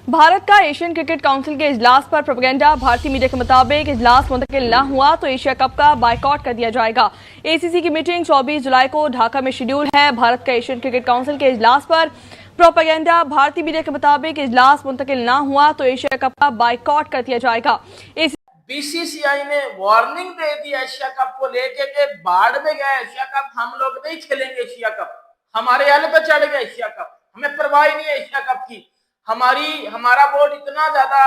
भारत का Asian cricket council के इजलास पर प्रोपेगेंडा। भारतीय मीडिया के मुताबिक इजलास मुंतकिल न हुआ तो एशिया कप का बायकॉट कर दिया जाएगा। एसीसी की मीटिंग 24 जुलाई को ढाका में शेड्यूल है। भारत का एशियन क्रिकेट काउंसिल के इजलास पर प्रोपेगेंडा। भारतीय मीडिया के मुताबिक इजलास मुंतकिल न हुआ तो एशिया कप का बायकॉट कर दिया जाएगा। बीसीसीआई ने वार्निंग दे दी एशिया कप को लेके कि बाढ़ में गया एशिया कप, हम लोग नहीं खेलेंगे एशिया कप, हमारे एल पे चढ़ गया एशिया कप, हमें परवाह नहीं है एशिया कप की। हमारा बोर्ड इतना ज्यादा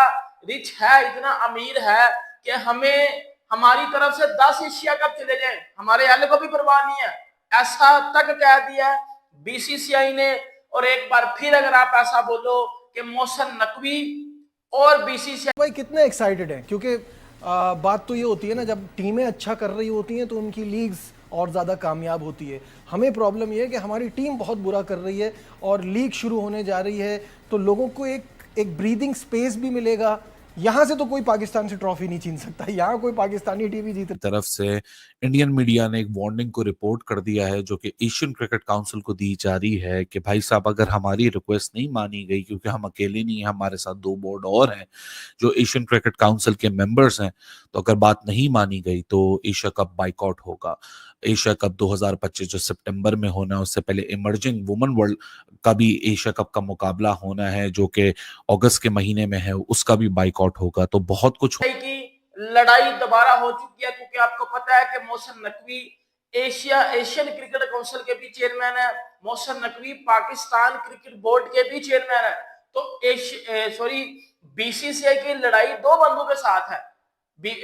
रिच है, इतना अमीर है कि हमें हमारी तरफ से 10 एशिया कप चले जाए, हमारे एल को भी परवाह नहीं है, ऐसा तक कह दिया बीसीसीआई ने। और एक बार फिर अगर आप ऐसा बोलो कि मोहसिन नकवी और बीसीसीआई भाई कितने एक्साइटेड हैं, क्योंकि बात तो ये होती है ना, जब टीमें अच्छा कर रही होती हैं तो उनकी लीग्स और ज़्यादा कामयाब होती है। हमें प्रॉब्लम ये है कि हमारी टीम बहुत बुरा कर रही है और लीग शुरू होने जा रही है, तो लोगों को एक ब्रीदिंग स्पेस भी मिलेगा। यहाँ से तो कोई पाकिस्तान से ट्रॉफी नहीं छीन सकता, यहाँ कोई पाकिस्तानी टीवी जीत। तरफ से इंडियन मीडिया ने एक वार्निंग को रिपोर्ट कर दिया है, जो कि एशियन क्रिकेट काउंसिल को दी जा रही है कि भाई साहब, अगर हमारी रिक्वेस्ट नहीं मानी गई, क्योंकि हम अकेले नहीं हैं, हमारे साथ 2 बोर्ड और हैं जो एशियन क्रिकेट काउंसिल के मेंबर्स हैं, तो अगर बात नहीं मानी गई तो एशिया कप बाइकआउट होगा। एशिया कप 2025 जो सितंबर में होना है, उससे पहले इमर्जिंग वुमेन वर्ल्ड का भी एशिया कप का मुकाबला होना है जो कि अगस्त के महीने में है, उसका भी बाइकआउट होगा। तो बहुत कुछ की लड़ाई दोबारा हो चुकी है, क्योंकि आपको पता है कि Mohsin Naqvi Asian cricket council के भी चेयरमैन है, मोहसिन नकवी पाकिस्तान क्रिकेट बोर्ड के भी चेयरमैन है। तो बीसीसीआई की लड़ाई 2 बंदों के साथ है,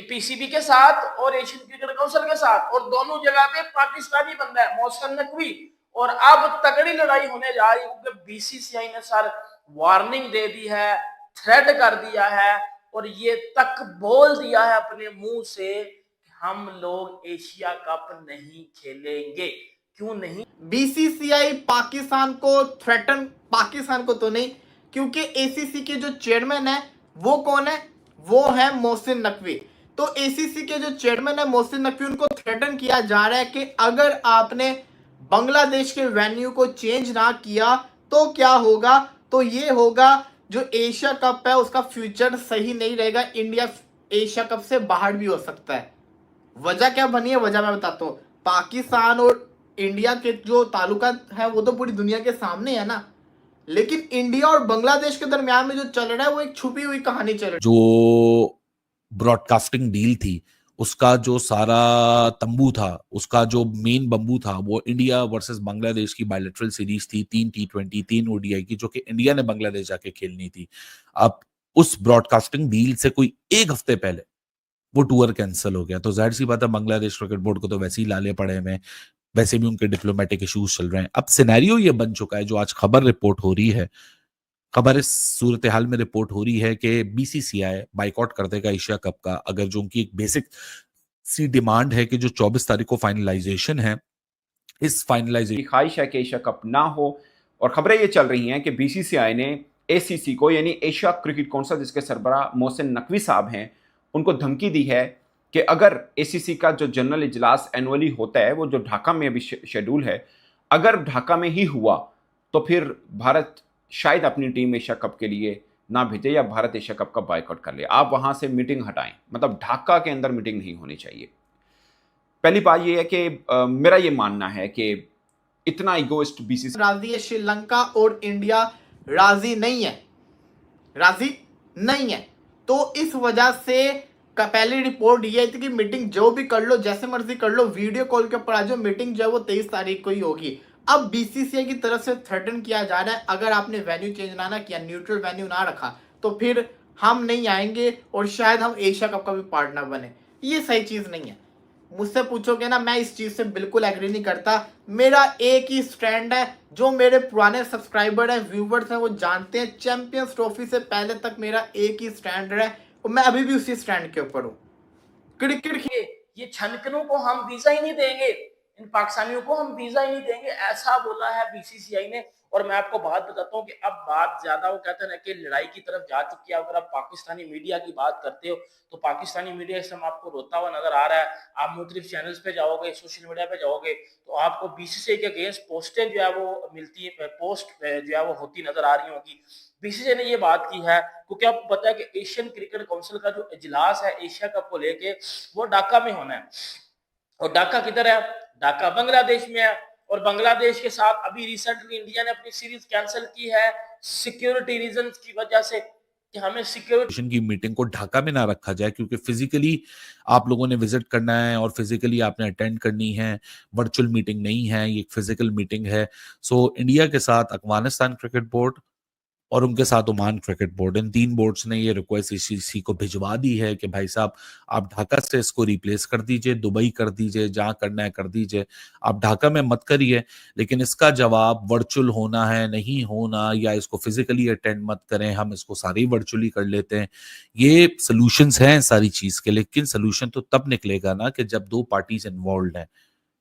पीसीबी के साथ और एशियन क्रिकेट काउंसिल के साथ, और दोनों जगह पे पाकिस्तानी बंदा है मोहसिन नकवी। और अब तगड़ी लड़ाई होने जा रही है, क्योंकि बीसीसीआई ने सर वार्निंग दे दी है, थ्रेट कर दिया है और ये तक बोल दिया है अपने मुंह से कि हम लोग एशिया कप नहीं खेलेंगे। क्यों नहीं? बीसीसीआई पाकिस्तान को तो नहीं, क्योंकि एसीसी के जो चेयरमैन है वो कौन है? वो है मोहसिन नकवी। तो एसीसी के जो चेयरमैन है मोहसिन नकवी, उनको थ्रेटन किया जा रहा है कि अगर आपने बांग्लादेश के वेन्यू को चेंज ना किया तो क्या होगा? तो ये होगा, जो एशिया कप है उसका फ्यूचर सही नहीं रहेगा, इंडिया एशिया कप से बाहर भी हो सकता है। वजह क्या बनी है? वजह मैं बताता हूँ। पाकिस्तान और इंडिया के जो ताल्लुकात है वो तो पूरी दुनिया के सामने है ना, लेकिन इंडिया और बांग्लादेश के दरमियान में जो चल रहा है वो एक छुपी हुई कहानी चल रही है। जो ब्रॉडकास्टिंग डील थी, उसका जो सारा तंबू था, उसका जो मेन बंबू था, वो इंडिया वर्सेस बांग्लादेश की बायलैटरल सीरीज थी, 3 T20 3 ओडीआई की, जो कि इंडिया ने बांग्लादेश जाके खेलनी थी। अब उस ब्रॉडकास्टिंग डील से कोई 1 हफ्ते पहले वो टूर कैंसिल हो गया, तो जाहिर सी बात है बांग्लादेश क्रिकेट बोर्ड को तो वैसे ही लाले पड़े हैं, वैसे भी उनके डिप्लोमेटिक इश्यूज चल रहे हैं। अब सिनेरियो ये बन चुका है, जो आज खबर रिपोर्ट हो रही है, खबर इस सूरत हाल में रिपोर्ट हो रही है कि बीसीसीआई बाइकआउट कर देगा एशिया कप का, अगर जो उनकी एक बेसिक सी डिमांड है कि जो 24 तारीख को फाइनलाइजेशन है, इस फाइनलाइजेशन की ख्वाहिश है कि एशिया कप ना हो। और खबरें ये चल रही हैं कि बीसीसीआई ने एसीसी को, यानी एशिया क्रिकेट काउंसिल जिसके सरबराह मोहसिन नकवी साहब हैं, उनको धमकी दी है कि अगर एसीसी का जो जनरल इजलास एनुअली होता है, वो जो ढाका में अभी शेड्यूल है, अगर ढाका में ही हुआ तो फिर भारत शायद अपनी टीम एशिया कप के लिए ना भेजे या भारत एशिया कप का बायकॉट कर ले। आप वहां से मीटिंग हटाएं, मतलब ढाका के अंदर मीटिंग नहीं होनी चाहिए। पहली बात यह है कि मेरा यह मानना है कि इतना इगोइस्ट बीसीसी राजी है, श्रीलंका और इंडिया राजी नहीं है। तो इस वजह से पहली रिपोर्ट ये थी कि मीटिंग जो भी कर लो, जैसे मर्जी कर लो, वीडियो कॉल के ऊपर आ जाओ, मीटिंग जो है वो 23 तारीख को ही होगी। अब बीसीसीआई की तरफ से थ्रेटन किया जा रहा है, अगर आपने वेन्यू चेंज ना किया, न्यूट्रल वेन्यू ना रखा, तो फिर हम नहीं आएंगे और शायद हम एशिया कप का भी पार्ट ना बने। ये सही चीज नहीं है। मुझसे पूछोगे ना, मैं इस चीज से बिल्कुल एग्री नहीं करता। मेरा एक ही स्टैंड है, जो मेरे पुराने सब्सक्राइबर हैं, व्यूवर्स हैं, वो जानते हैं, चैंपियंस ट्रॉफी से पहले तक मेरा एक ही स्टैंड है और मैं अभी भी उसी स्टैंड के ऊपर हूँ। क्रिकेट ये छनकनों को हम वीजा ही नहीं देंगे, इन पाकिस्तानियों को हम वीजा ही नहीं देंगे, ऐसा बोला है बीसीसीआई ने। और मैं आपको बात बताता हूँ कि अब बात ज्यादा वो कहते हैं ना कि लड़ाई की तरफ जा चुकी है। अगर आप पाकिस्तानी मीडिया की बात करते हो तो पाकिस्तानी मीडिया इस समय आपको रोता हुआ नजर आ रहा है। आप मुख्तलिफ चैनल्स पे जाओगे, सोशल मीडिया पे जाओगे तो आपको बीसीसीआई के अगेंस्ट पोस्टें जो है वो मिलती है, पोस्ट जो है वो होती नजर आ रही होगी। बीसीसीआई ने ये बात की है क्योंकि आपको पता है कि एशियन क्रिकेट काउंसिल का जो इजलास है एशिया कप को लेके वो ढाका में होना है। और ढाका किधर है? ढाका बांग्लादेश में है। और बांग्लादेश के साथ अभी रिसेंटली इंडिया ने अपनी सीरीज कैंसिल की है सिक्योरिटी रीजंस की वजह से कि हमें सिक्योरिटी की मीटिंग को ढाका में ना रखा जाए, क्योंकि फिजिकली आप लोगों ने विजिट करना है और फिजिकली आपने अटेंड करनी है। वर्चुअल मीटिंग नहीं है, ये एक फिजिकल मीटिंग है। सो इंडिया के साथ अफगानिस्तान क्रिकेट बोर्ड और उनके साथ ओमान क्रिकेट बोर्ड, इन 3 बोर्ड्स ने ये रिक्वेस्ट ईसीसी को भिजवा दी है कि भाई साहब आप ढाका से इसको रिप्लेस कर दीजिए, दुबई कर दीजिए, जहां करना है कर दीजिए, आप ढाका में मत करिए। लेकिन इसका जवाब वर्चुअल होना है, नहीं होना, या इसको फिजिकली अटेंड मत करें, हम इसको सारे ही वर्चुअली कर लेते हैं। ये सोल्यूशंस हैं सारी चीज के, लेकिन सोल्यूशन तो तब निकलेगा ना कि जब 2 पार्टीज इन्वॉल्व हैं।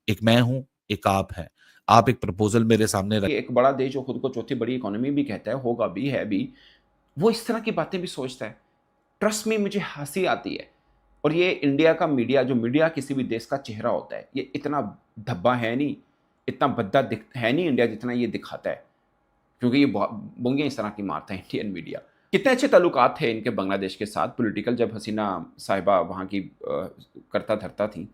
एक मैं हूं, एक आप है। आप एक प्रपोजल मेरे सामने कि एक बड़ा देश जो खुद को चौथी बड़ी इकोनॉमी भी कहता है, होगा भी, है भी, वो इस तरह की बातें भी सोचता है। ट्रस्ट में मुझे हंसी आती है। और ये इंडिया का मीडिया, जो मीडिया किसी भी देश का चेहरा होता है, ये इतना धब्बा है नहीं, इतना भद्दा है नहीं इंडिया जितना ये दिखाता है। क्योंकि ये बोंगे इस तरह की मारता है इंडियन मीडिया। कितने अच्छे ताल्लुकात थे इनके बांग्लादेश के साथ पॉलिटिकल, जब हसीना साहिबा वहाँ की करता धरता थी,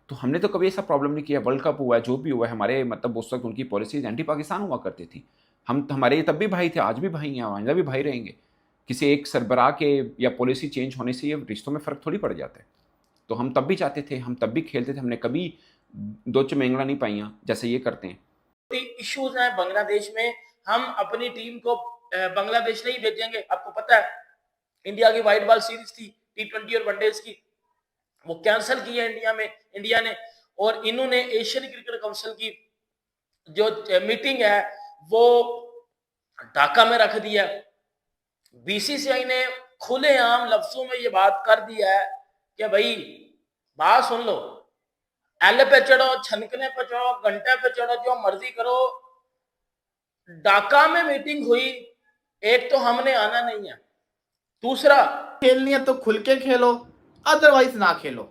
तो हमने तो कभी ऐसा प्रॉब्लम नहीं किया। वर्ल्ड कप हुआ है, जो भी हुआ है, हमारे मतलब उस वक्त उनकी पॉलिसीज एंटी पाकिस्तान हुआ करती थी। हमारे तब भी भाई थे, आज भी भाई हैं, आइंदा भी भाई रहेंगे। किसी एक सरबराह के या पॉलिसी चेंज होने से ये रिश्तों में फ़र्क थोड़ी पड़ जाता है। तो हम तब भी चाहते थे, हम तब भी खेलते थे, हमने कभी दो चमेंगड़ा नहीं पाइयाँ जैसे ये करते हैं। इश्यूज हैं बांग्लादेश में। हम अपनी टीम को बांग्लादेश नहीं भेजेंगे। आपको पता है इंडिया की व्हाइट बॉल सीरीज थी T20 और वनडेज की, वो कैंसिल की है इंडिया ने। और इन्होंने एशियन क्रिकेट काउंसिल की जो मीटिंग है वो ढाका में रख दिया। बीसीसीआई ने खुलेआम लफ्जों में ये बात कर दिया है कि भाई बात सुन लो, एल पे चढ़ो, छनकने पे चढ़ो, घंटे पे चढ़ो, जो मर्जी करो, ढाका में मीटिंग हुई। एक तो हमने आना नहीं है, दूसरा खेलनी है तो खुल के खेलो, अदरवाइज ना खेलो।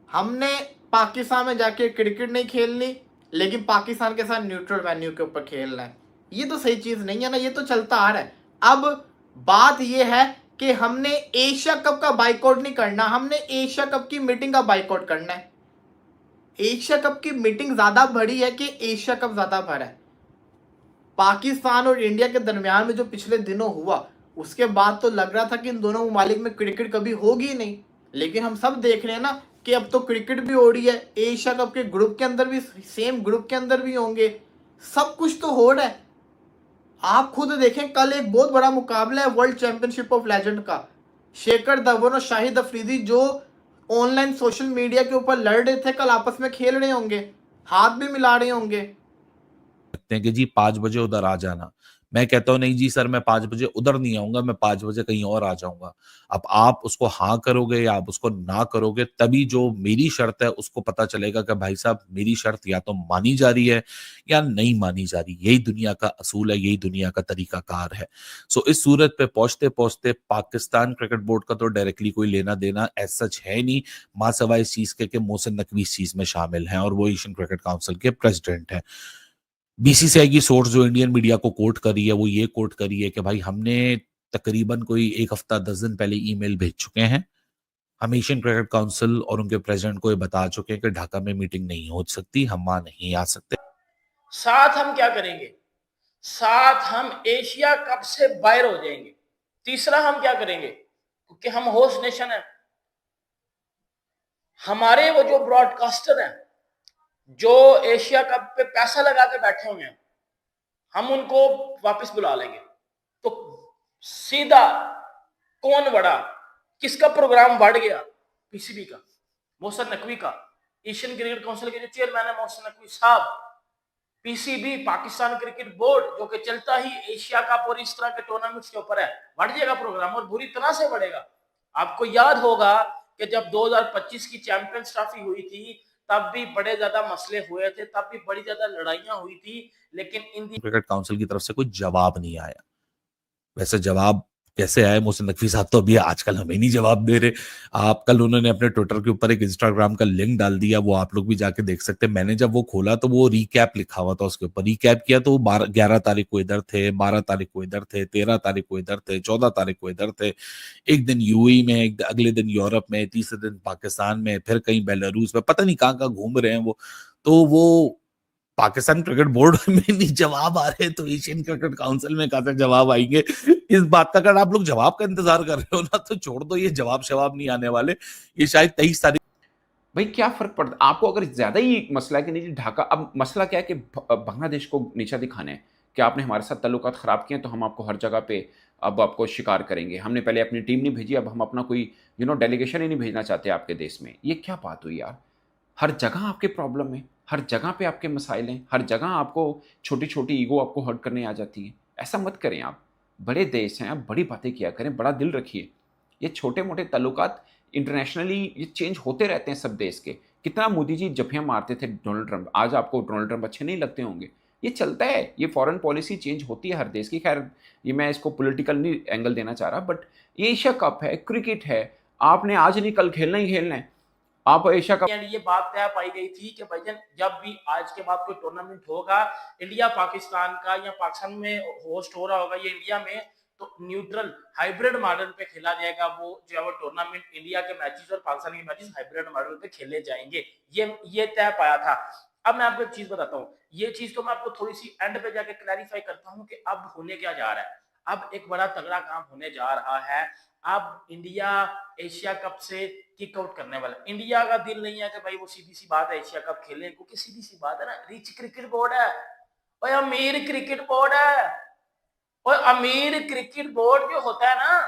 हमने पाकिस्तान में जाके क्रिकेट नहीं खेलनी, लेकिन पाकिस्तान के साथ न्यूट्रल वेन्यू के ऊपर खेलना है। ये तो सही चीज नहीं है ना, ये तो चलता आ रहा है। अब बात ये है कि हमने एशिया कप का बाइकआउट नहीं करना, हमने एशिया कप की मीटिंग का बाइकआउट करना है। एशिया कप की मीटिंग ज्यादा बड़ी है कि एशिया कप ज्यादा बड़ा है। पाकिस्तान और इंडिया के दरमियान में जो पिछले दिनों हुआ, उसके बाद तो लग रहा था कि इन दोनों ममालिक में क्रिकेट कभी होगी नहीं। लेकिन हम सब देख रहे हैं ना कि अब तो क्रिकेट भी हो रही है, एशिया कप के ग्रुप के अंदर भी, सेम ग्रुप के अंदर भी होंगे, सब कुछ तो हो रहा है। आप खुद देखें, कल एक बहुत बड़ा मुकाबला है वर्ल्ड चैंपियनशिप ऑफ लेजेंड का। शेखर धवन और शाहिद अफरीदी जो ऑनलाइन सोशल मीडिया के ऊपर लड़ रहे थे, कल आपस में खेल रहे होंगे, हाथ भी मिला रहे होंगे। हैं कि जी 5 बजे उधर आ जाना। मैं कहता हूं नहीं जी सर, मैं 5 बजे उधर नहीं आऊंगा, मैं 5 बजे कहीं और आ जाऊंगा। अब आप उसको हाँ करोगे या आप उसको ना करोगे, तभी जो मेरी शर्त है उसको पता चलेगा कि भाई साहब मेरी शर्त या तो मानी जा रही है या नहीं मानी जा रही। यही दुनिया का असूल है, यही दुनिया का तरीकाकार है। सो इस सूरत पे पहुंचते पहुंचते पाकिस्तान क्रिकेट बोर्ड का तो डायरेक्टली कोई लेना देना एज सच है नहीं, मां सवाए इस चीज के मोहसिन नकवी इस चीज में शामिल हैं और वो एशियन क्रिकेट काउंसिल के प्रेसिडेंट हैं। बीसीसीआई की सोर्स जो इंडियन मीडिया को कोट कर रही है वो ये कोट कर रही है कि भाई हमने तकरीबन कोई 1 हफ्ता 10 दिन पहले ईमेल भेज चुके हैं, हम एशियन क्रिकेट काउंसिल और उनके प्रेसिडेंट को ये बता चुके हैं कि ढाका में मीटिंग नहीं हो सकती, हम वहां नहीं आ सकते। साथ हम क्या करेंगे? साथ हम एशिया कप से बाहर हो जाएंगे। तीसरा हम क्या करेंगे? क्योंकि हम होस्ट नेशन है, हमारे वो जो ब्रॉडकास्टर हैं जो एशिया कप पे पैसा लगा के बैठे हुए हैं, हम उनको वापस बुला लेंगे। तो सीधा कौन बढ़ा, किसका प्रोग्राम बढ़ गया? पीसीबी का, मोहसिन नकवी का। एशियन क्रिकेट काउंसिल के जो चेयरमैन है मोहसिन नकवी साहब, पीसीबी पाकिस्तान क्रिकेट बोर्ड जो कि चलता ही एशिया कप और इस तरह के टूर्नामेंट्स के ऊपर है, बढ़ जाएगा प्रोग्राम और बुरी तरह से बढ़ेगा। आपको याद होगा कि जब 2025 की चैंपियंस ट्रॉफी हुई थी तब भी बड़े ज्यादा मसले हुए थे, तब भी बड़ी ज्यादा लड़ाइयां हुई थी, लेकिन इन क्रिकेट काउंसिल की तरफ से कोई जवाब नहीं आया। वैसे जवाब कैसे आए, मोहसिन नकवी साहब तो अभी आजकल हमें नहीं जवाब दे रहे। आप कल उन्होंने अपने ट्विटर के ऊपर एक इंस्टाग्राम का लिंक डाल दिया, वो आप लोग भी जाके देख सकते हैं। मैंने जब वो खोला तो वो रीकैप लिखा हुआ था, उसके ऊपर रीकैप किया तो वो 11 तारीख को इधर थे, 12 तारीख को इधर थे, 13 तारीख को इधर थे, 14 तारीख को इधर थे, एक दिन यूएई में, अगले दिन यूरोप में, तीसरे दिन पाकिस्तान में, फिर कहीं बेलारूस में, पता नहीं कहाँ कहाँ घूम रहे हैं वो। तो वो पाकिस्तान क्रिकेट बोर्ड में नहीं जवाब आ रहे तो एशियन क्रिकेट काउंसिल में कहां से जवाब आएंगे? इस बात का अगर आप लोग जवाब का इंतजार कर रहे हो ना, तो छोड़ दो, ये जवाब नहीं आने वाले। ये शायद 23 तारीख। भाई क्या फर्क पड़ता आपको? अगर ज्यादा ही मसला है कि नहीं ढाका, अब मसला क्या है कि बांग्लादेश को नीचा दिखाना है कि आपने हमारे साथ ताल्लुकात खराब किए तो हम आपको हर जगह पे अब आपको शिकार करेंगे। हमने पहले अपनी टीम नहीं भेजी, अब हम अपना कोई डेलीगेशन ही नहीं भेजना चाहते आपके देश में। ये क्या बात हुई यार? हर जगह आपके प्रॉब्लम है, हर जगह पे आपके मसाइल हैं, हर जगह आपको छोटी छोटी ईगो आपको हर्ट करने आ जाती है। ऐसा मत करें आप, बड़े देश हैं, आप बड़ी बातें किया करें, बड़ा दिल रखिए। ये छोटे मोटे ताल्लुकात इंटरनेशनली ये चेंज होते रहते हैं सब देश के। कितना मोदी जी जफियां मारते थे डोनाल्ड ट्रंप, आज आपको डोनाल्ड ट्रंप अच्छे नहीं लगते होंगे। ये चलता है, ये फॉरेन पॉलिसी चेंज होती है हर देश की। खैर ये मैं इसको पॉलिटिकल नहीं एंगल देना चाह रहा, बट ये एशिया कप है, क्रिकेट है, आपने आज नहीं कल खेलना ही खेलना है। आप एशिया कप ये बात तय पाई गई थी कि भाईजान जब भी आज के बाद कोई टूर्नामेंट होगा इंडिया पाकिस्तान का, या पाकिस्तान में होस्ट हो रहा होगा या इंडिया में, तो न्यूट्रल हाइब्रिड मॉडल पे खेला जाएगा। वो जो है वो टूर्नामेंट, इंडिया के मैचेस और पाकिस्तान के मैचेस हाइब्रिड मॉडल पे खेले जाएंगे, ये तय पाया था। अब मैं आपको एक चीज बताता हूँ, ये चीज तो मैं आपको थोड़ी सी एंड पे जाके क्लैरिफाई करता हूँ कि अब होने क्या जा रहा है। अब एक बड़ा तगड़ा काम होने जा रहा है। अब इंडिया एशिया कप से किक आउट करने वाला। इंडिया का दिल नहीं है कि भाई वो सीधी सी बात है एशिया कप खेले, क्योंकि सीधी सी बात है ना, रिच क्रिकेट बोर्ड है और अमीर क्रिकेट बोर्ड है। और अमीर क्रिकेट बोर्ड जो होता है ना,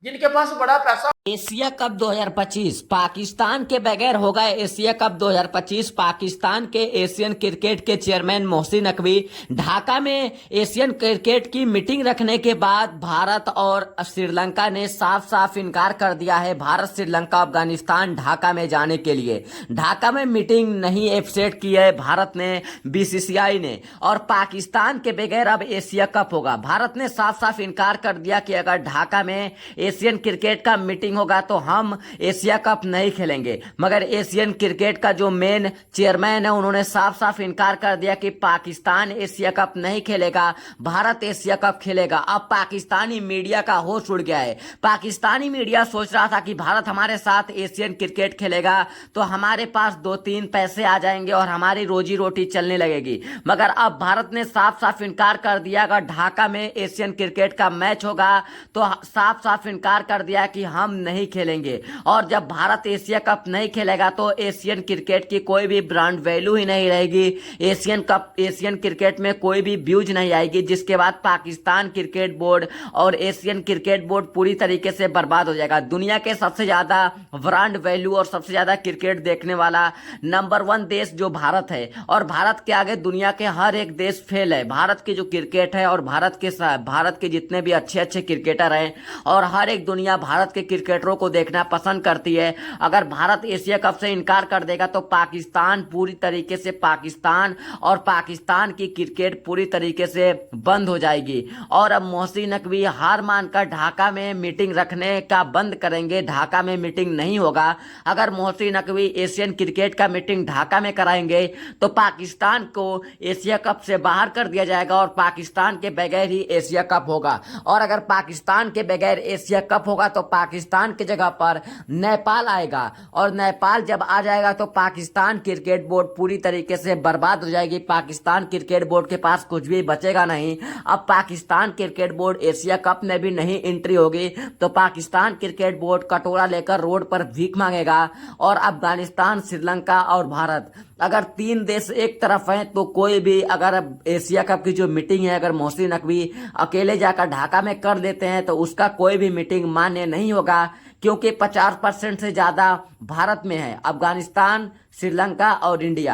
जिनके पास बड़ा पैसा। एशिया कप 2025 पाकिस्तान के बगैर होगा। एशिया कप 2025 पाकिस्तान के एशियन क्रिकेट के चेयरमैन मोहसिन नकवी ढाका में एशियन क्रिकेट की मीटिंग रखने के बाद भारत और श्रीलंका ने साफ साफ इनकार कर दिया है भारत, श्रीलंका, अफगानिस्तान ढाका में जाने के लिए। ढाका में मीटिंग नहीं एफसेट की है भारत ने, बीसीसीआई ने, और पाकिस्तान के बगैर अब एशिया कप होगा। भारत ने साफ साफ इनकार कर दिया कि अगर ढाका में एशियन क्रिकेट का मीटिंग होगा तो हम एशिया कप नहीं खेलेंगे। मगर एशियन क्रिकेट का जो मेन चेयरमैन है उन्होंने साफ साफ इनकार कर दिया कि पाकिस्तान एशिया कप नहीं खेलेगा, भारत एशिया कप खेलेगा। अब पाकिस्तानी मीडिया का होश उड़ गया है। पाकिस्तानी मीडिया सोच रहा था कि भारत हमारे साथ एशियन क्रिकेट खेलेगा तो हमारे पास 2-3 पैसे आ जाएंगे और हमारी रोजी रोटी चलने लगेगी। मगर अब भारत ने साफ साफ इनकार कर दिया, अगर ढाका में एशियन क्रिकेट का मैच होगा तो साफ साफ इनकार कर दिया कि हम नहीं खेलेंगे। और जब भारत एशिया कप नहीं खेलेगा तो एशियन क्रिकेट की कोई भी ब्रांड वैल्यू ही नहीं रहेगी, एशियन क्रिकेट में कोई भी व्यूज नहीं आएगी, जिसके बाद पाकिस्तान क्रिकेट बोर्ड और एशियन क्रिकेट बोर्ड पूरी तरीके से बर्बाद हो जाएगा। दुनिया के सबसे ज्यादा ब्रांड वैल्यू और सबसे ज्यादा क्रिकेट देखने वाला नंबर 1 देश जो भारत है, और भारत के आगे दुनिया के हर एक देश फेल है। भारत की जो क्रिकेट है और भारत के जितने भी अच्छे अच्छे क्रिकेटर हैं और हर एक दुनिया भारत के क्रिकेटरों को देखना पसंद करती है। अगर भारत एशिया कप से इनकार कर देगा तो पाकिस्तान पूरी तरीके से, पाकिस्तान और पाकिस्तान की क्रिकेट पूरी तरीके से बंद हो जाएगी। और अब मोहसिन नकवी हार मानकर ढाका में मीटिंग रखने का बंद करेंगे, ढाका में मीटिंग नहीं होगा। अगर मोहसिन नकवी एशियन क्रिकेट का मीटिंग ढाका में कराएंगे तो पाकिस्तान को एशिया कप से बाहर कर दिया जाएगा और पाकिस्तान के बगैर ही एशिया कप होगा। और अगर पाकिस्तान के बगैर एशिया कप होगा तो पाकिस्तान की जगह पर नेपाल आएगा, और नेपाल जब आ जाएगा तो पाकिस्तान क्रिकेट बोर्ड पूरी तरीके से बर्बाद हो जाएगी। पाकिस्तान क्रिकेट बोर्ड के पास कुछ भी बचेगा नहीं। अब Pakistan cricket board Asia cup में भी नहीं एंट्री होगी तो पाकिस्तान क्रिकेट बोर्ड कटोरा लेकर रोड पर भीख मांगेगा। और अफगानिस्तान, श्रीलंका और भारत, अगर 3 देश एक तरफ हैं तो कोई भी, अगर एशिया कप की जो मीटिंग है अगर मोहसिन नकवी अकेले जाकर ढाका में कर देते हैं तो उसका कोई भी मीटिंग मान्य नहीं होगा, क्योंकि 50% से ज्यादा भारत में है, अफगानिस्तान, श्रीलंका और इंडिया।